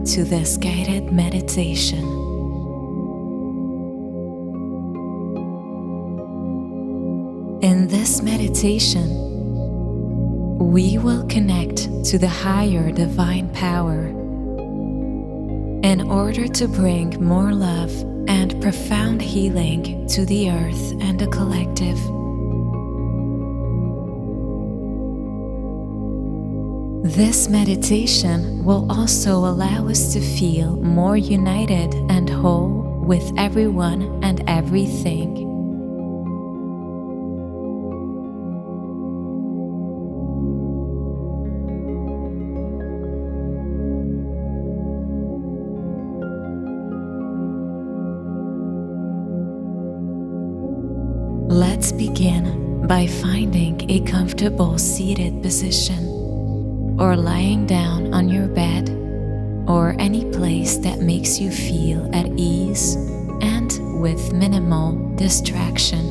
to this guided meditation. In this meditation, we will connect to the higher divine power in order to bring more love and profound healing to the earth and the collective. This meditation will also allow us to feel more united and whole with everyone and everything. Let's begin by finding a comfortable seated position, or lying down on your bed, or any place that makes you feel at ease and with minimal distraction.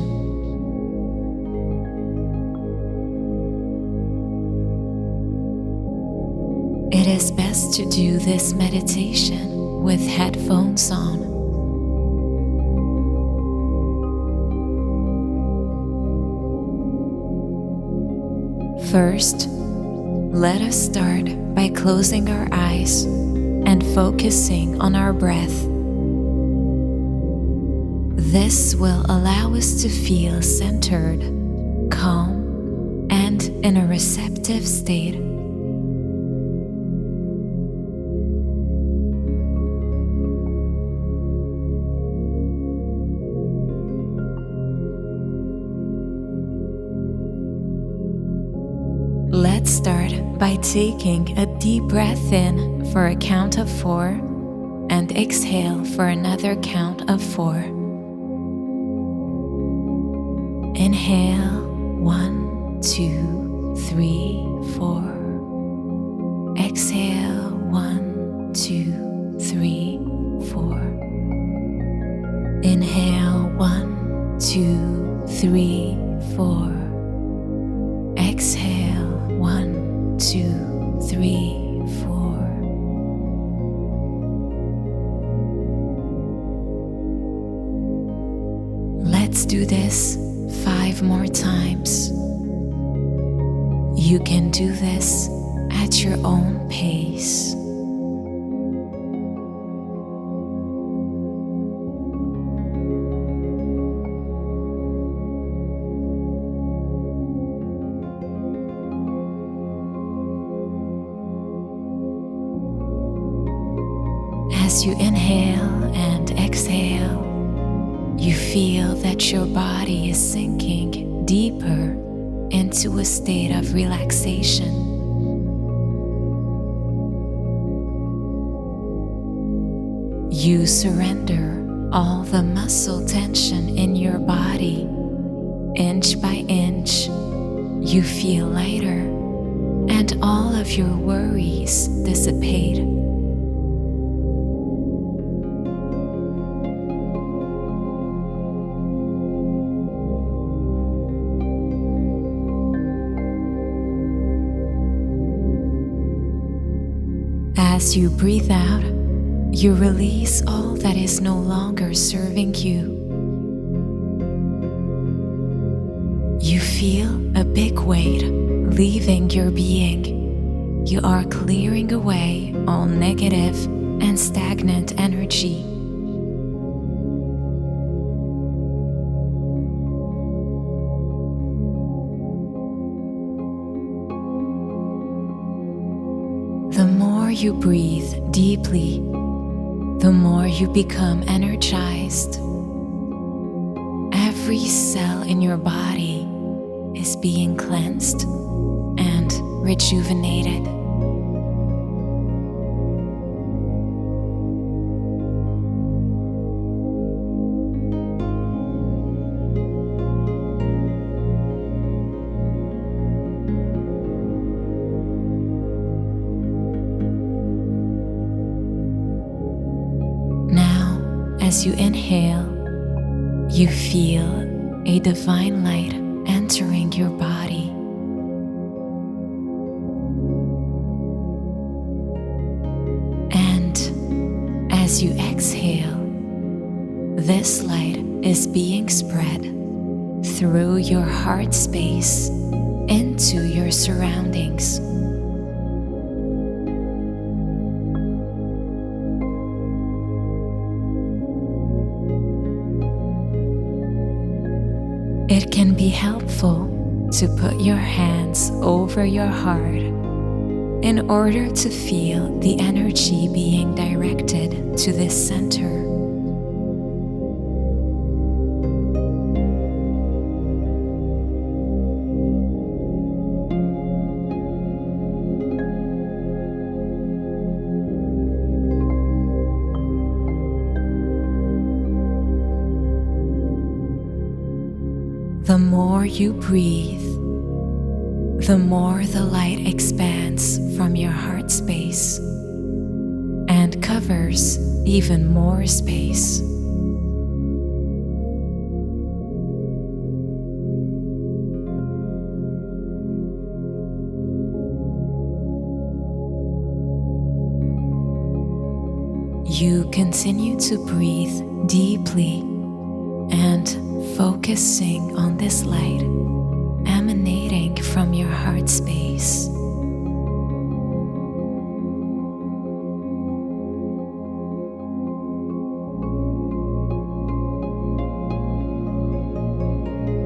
It is best to do this meditation with headphones on. First, let us start by closing our eyes and focusing on our breath. This will allow us to feel centered, calm, and in a receptive state. Let's start by taking a deep breath in for a count of 4 and exhale for another count of 4. Inhale 1, 2, 3, 4. Exhale 1, 2, 3, 4. Inhale 1, 2, 3, 4. Exhale 1, 2, 3, 4. Let's do this 5 more times. You can do this at your own pace. As you inhale and exhale, you feel that your body is sinking deeper into a state of relaxation. You surrender all the muscle tension in your body. Inch by inch, you feel lighter, and all of your worries dissipate. As you breathe out, you release all that is no longer serving you. You feel a big weight leaving your being. You are clearing away all negative and stagnant energy. The more you breathe deeply, the more you become energized. Every cell in your body is being cleansed and rejuvenated. As you inhale, you feel a divine light entering your body. And As you exhale, this light is being spread through your heart space into your surroundings. It can be helpful to put your hands over your heart in order to feel the energy being directed to this center. The more you breathe, the more the light expands from your heart space and covers even more space. You continue to breathe deeply and focusing on this light emanating from your heart space.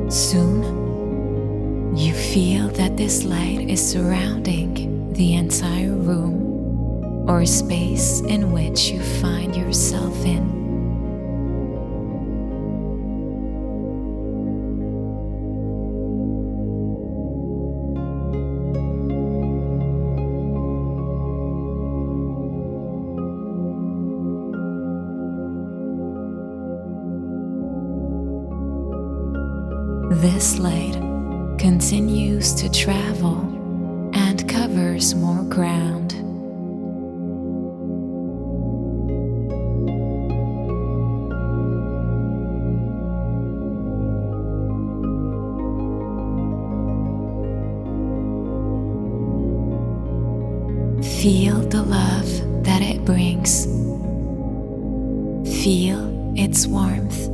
Soon, you feel that this light is surrounding the entire room or space in which you find yourself in. This light continues to travel and covers more ground. Feel the love that it brings. Feel its warmth.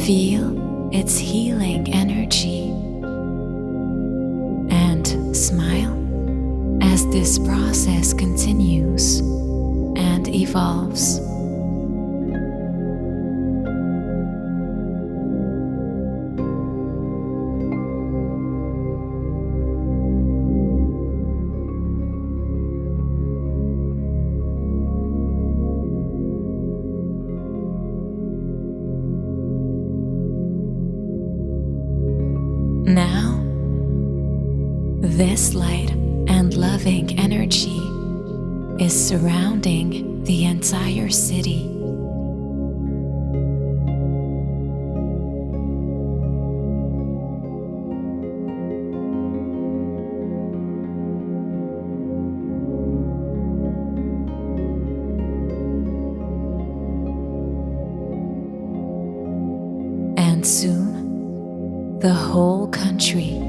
Feel its healing energy and smile as this process continues and evolves. Now, this light and loving energy is surrounding the entire city. And soon, the whole country.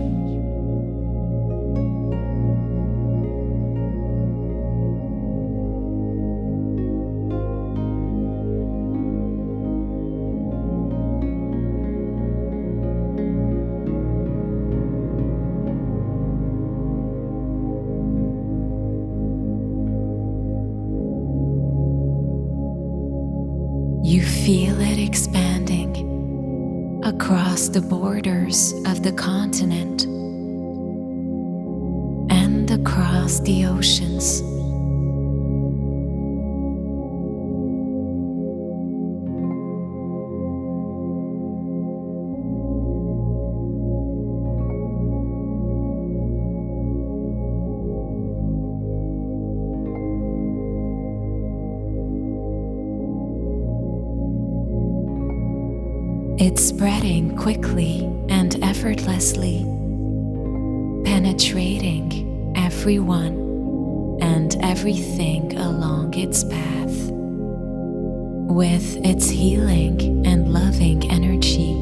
You feel it expanding across the borders of the continent and across the oceans. It's spreading quickly and effortlessly, penetrating everyone and everything along its path with its healing and loving energy.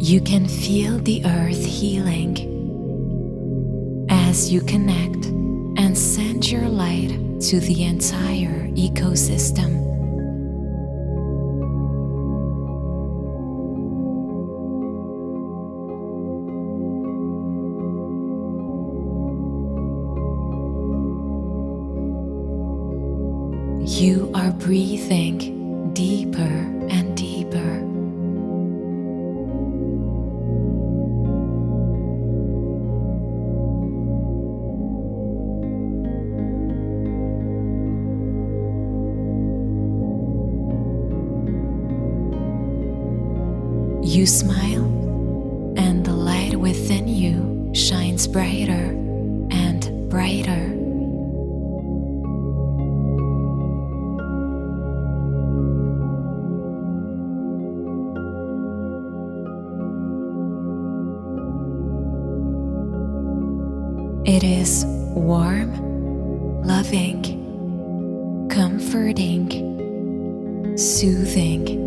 You can feel the earth healing as you connect and send your light to the entire ecosystem. You are breathing deeper and deeper. You smile, and the light within you shines brighter and brighter. It is warm, loving, comforting, soothing.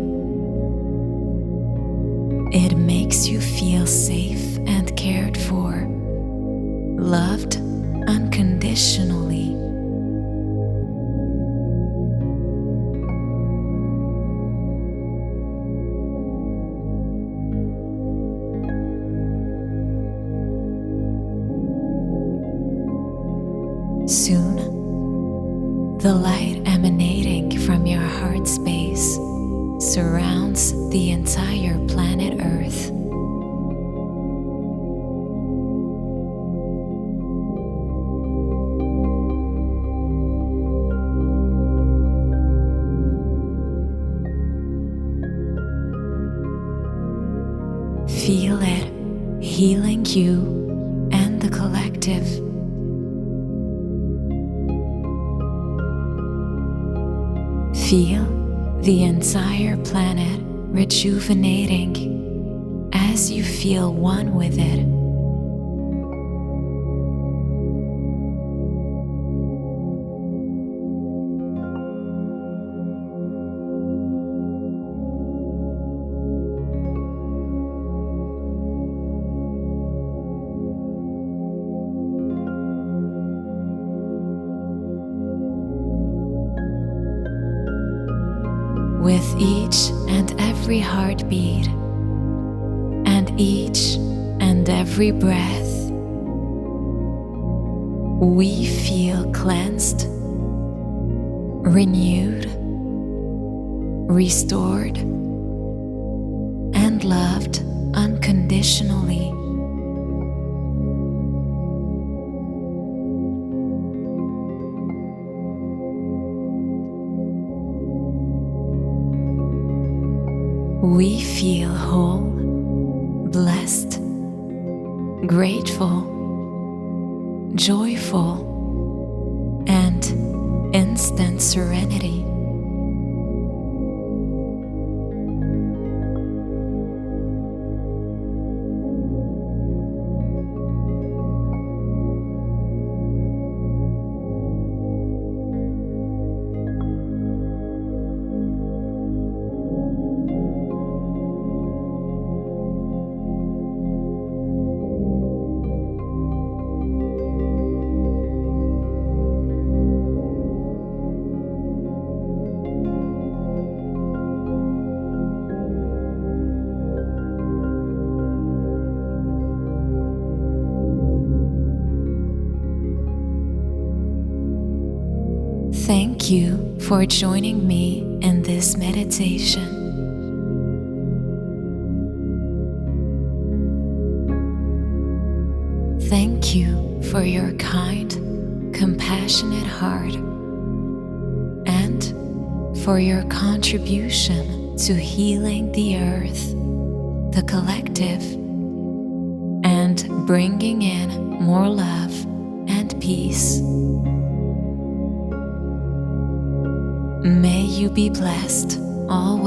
It makes you feel safe and cared for, loved unconditionally. Soon, the light emanating from your heart space surrounds the entire planet Earth. Feel it healing you and the collective. Feel the entire planet rejuvenating as you feel one with it. With each and every heartbeat and each and every breath, we feel cleansed, renewed, restored, and loved unconditionally. We feel whole, blessed, grateful, joyful, and instant serenity. Thank you for joining me in this meditation. Thank you for your kind, compassionate heart and for your contribution to healing the earth, the collective, and bringing in more love and peace. May you be blessed always.